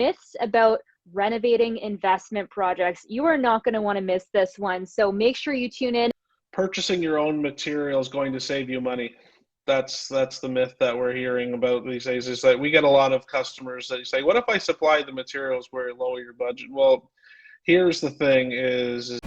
Myths about renovating investment projects. You are not going to want to miss this one. So make sure you tune in. Purchasing your own material is going to save you money. That's the myth that we're hearing about these days, is that we get a lot of customers that say, what if I supply the materials where it lower your budget? Well, here's the thing is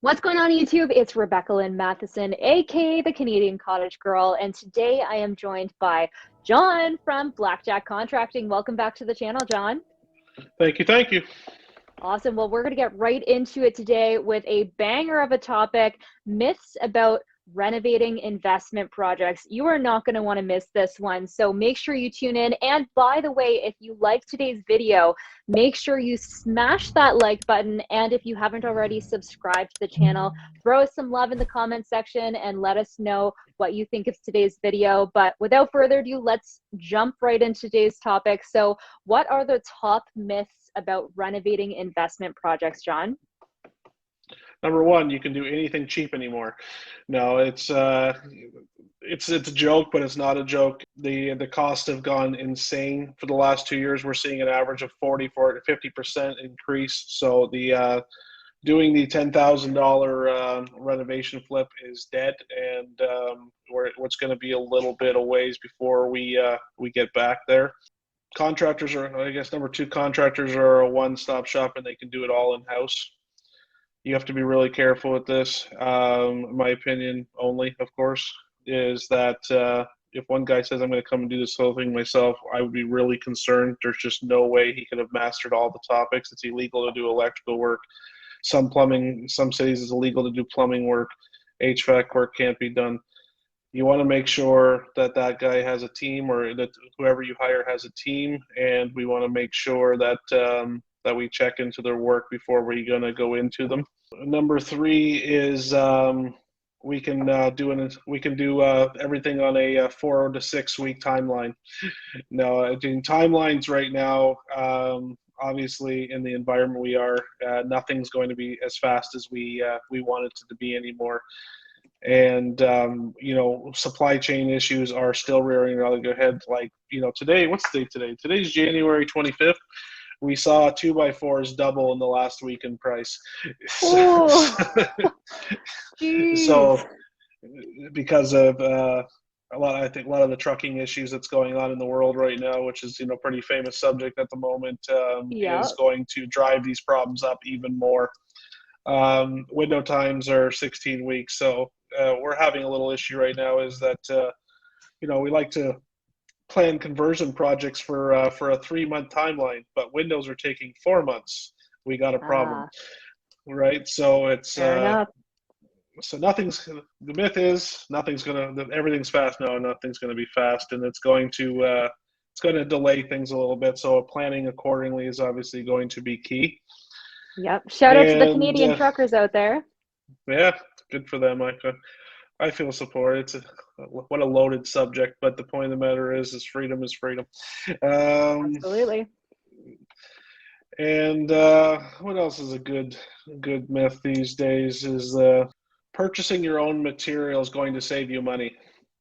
What's going on YouTube? It's Rebecca Lynn Matheson, aka the Canadian Cottage Girl, and today I am joined by John from Blackjack Contracting. Welcome back to the channel, John. Thank you, thank you. Awesome. Well, we're going to get right into it today with a banger of a topic, myths about renovating investment projects. You are not going to want to miss this one, so make sure you tune in. And by the way, if you like today's video, make sure you smash that like button, and if you haven't already subscribed to the channel, throw us some love in the comment section and let us know what you think of today's video. But without further ado, let's jump right into today's topic. So what are the top myths about renovating investment projects, John? Number one, you can do anything cheap anymore. No, it's a joke, but it's not a joke. The costs have gone insane for the last 2 years. We're seeing an average of 40 to 50% increase. So the doing the $10,000 renovation flip is dead, and it's going to be a little bit of ways before we get back there. Contractors are, I guess, number two, contractors are a one-stop shop, and they can do it all in-house. You have to be really careful with this. My opinion only, of course, is that if one guy says, I'm going to come and do this whole thing myself, I would be really concerned. There's just no way he could have mastered all the topics. It's illegal to do electrical work. Some cities it's illegal to do plumbing work. HVAC work can't be done. You want to make sure that that guy has a team, or that whoever you hire has a team, and we want to make sure that that we check into their work before we're going to go into them. Number three is we can do everything on a 4 to 6 week timeline. Now, doing timelines right now, obviously in the environment we are, nothing's going to be as fast as we want it to be anymore. And supply chain issues are still rearing their head. Like, today, what's the date today? Today's January 25th. We saw 2x4s double in the last week in price. Oh, so because of I think a lot of the trucking issues that's going on in the world right now, which is pretty famous subject at the moment, is going to drive these problems up even more. Window times are 16 weeks, so we're having a little issue right now. Is that we like to plan conversion projects for a 3-month timeline, but windows are taking 4 months. We got a problem, right? So it's so the myth is everything's fast. No, nothing's going to be fast, and it's going to delay things a little bit. So planning accordingly is obviously going to be key. Yep. Shout out to the Canadian truckers out there. Yeah, good for them. I feel support. It's what a loaded subject, but the point of the matter is freedom is freedom. Absolutely. And what else is a good myth these days is purchasing your own material is going to save you money.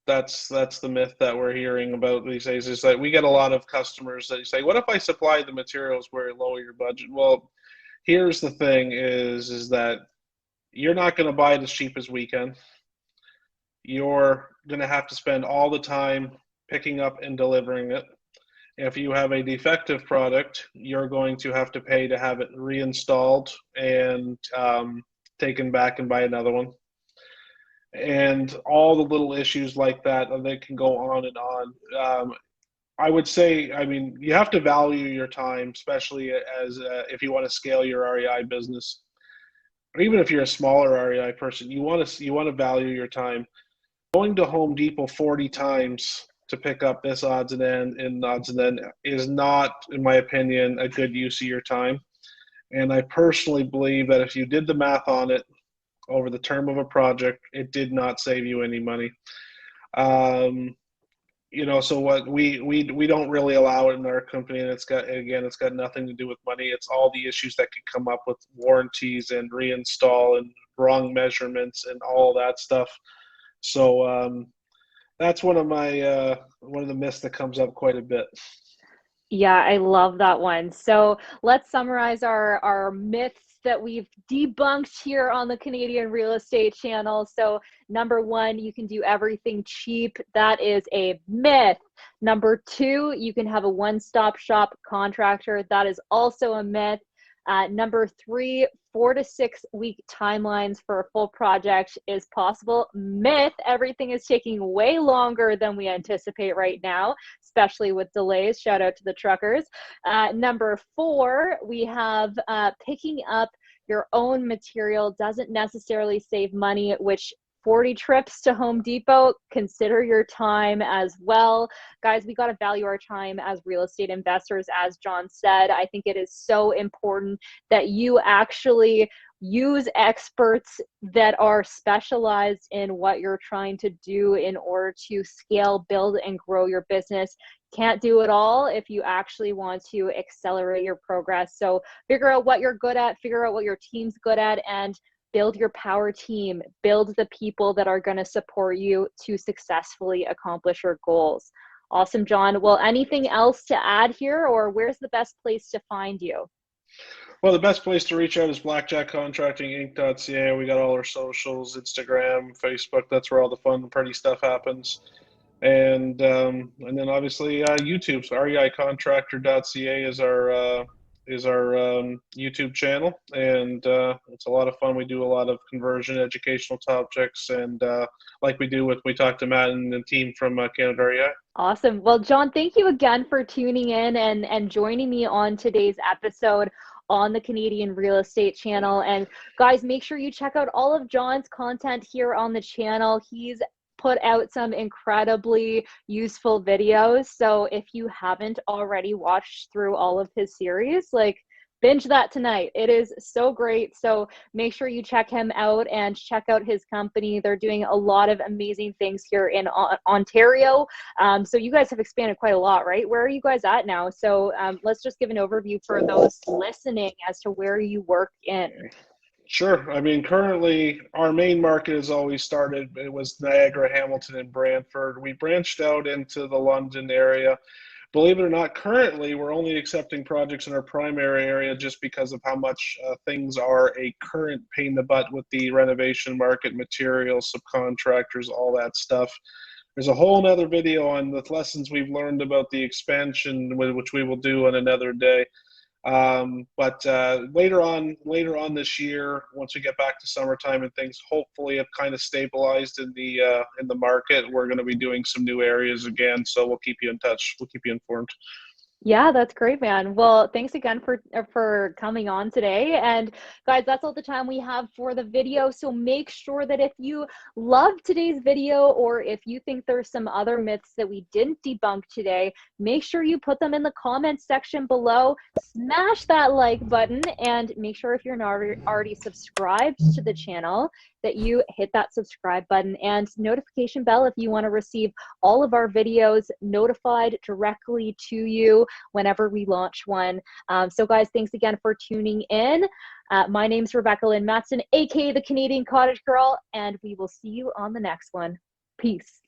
That's the myth that we're hearing about these days, is that we get a lot of customers that say, what if I supply the materials where it lower your budget? Well, here's the thing is that you're not going to buy it as cheap as we can. You're going to have to spend all the time picking up and delivering it. If you have a defective product, you're going to have to pay to have it reinstalled and taken back and buy another one. And all the little issues like that, they can go on and on. I would say, you have to value your time, especially as if you want to scale your REI business, or even if you're a smaller REI person, you want to value your time. Going to Home Depot 40 times to pick up this odds and end is not, in my opinion, a good use of your time. And I personally believe that if you did the math on it over the term of a project, it did not save you any money. So what we don't really allow it in our company, and it's got nothing to do with money. It's all the issues that could come up with warranties and reinstall and wrong measurements and all that stuff. So that's one of the myths that comes up quite a bit. Yeah, I love that one. So let's summarize our myths that we've debunked here on the Canadian Real Estate Channel. So number one, you can do everything cheap. That is a myth. Number two, you can have a one-stop shop contractor. That is also a myth. Number three, 4 to 6 week timelines for a full project is possible. Myth, everything is taking way longer than we anticipate right now, especially with delays. Shout out to the truckers. Number four, we have picking up your own material doesn't necessarily save money, which 40 trips to Home Depot, consider your time as well. Guys, we got to value our time as real estate investors. As John said, I think it is so important that you actually use experts that are specialized in what you're trying to do in order to scale, build, and grow your business. Can't do it all if you actually want to accelerate your progress. So figure out what you're good at, figure out what your team's good at, and build your power team, build the people that are going to support you to successfully accomplish your goals. Awesome, John. Well, anything else to add here, or where's the best place to find you? Well, the best place to reach out is blackjackcontractinginc.ca. We got all our socials, Instagram, Facebook. That's where all the fun, pretty stuff happens. And then obviously YouTube. So reicontractor.ca is our YouTube channel, and it's a lot of fun. We do a lot of conversion educational topics, and like we talked to Matt and the team from Canada REI. Awesome. Well, John, thank you again for tuning in and joining me on today's episode on the Canadian Real Estate Channel. And guys, make sure you check out all of John's content here on the channel. He's put out some incredibly useful videos. So if you haven't already watched through all of his series, like, binge that tonight. It is so great. So make sure you check him out and check out his company. They're doing a lot of amazing things here in Ontario. So you guys have expanded quite a lot, right? Where are you guys at now? So let's just give an overview for those listening as to where you work in. Sure. I mean, currently our main market has always started, it was Niagara, Hamilton, and Brantford. We branched out into the London area. Believe it or not, currently we're only accepting projects in our primary area just because of how much things are a current pain in the butt with the renovation market, materials, subcontractors, all that stuff. There's a whole nother video on the lessons we've learned about the expansion, which we will do on another day. But later on this year, once we get back to summertime and things hopefully have kind of stabilized in the market, we're going to be doing some new areas again. So we'll keep you in touch. We'll keep you informed. Yeah, that's great, man. Well, thanks again for coming on today. And guys, that's all the time we have for the video. So make sure that if you love today's video, or if you think there's some other myths that we didn't debunk today, make sure you put them in the comments section below. Smash that like button, and make sure if you're not already subscribed to the channel that you hit that subscribe button and notification bell if you want to receive all of our videos notified directly to you whenever we launch one. So guys, thanks again for tuning in. My name's Rebecca Lynn Matheson, aka the Canadian Cottage Girl, and we will see you on the next one. Peace.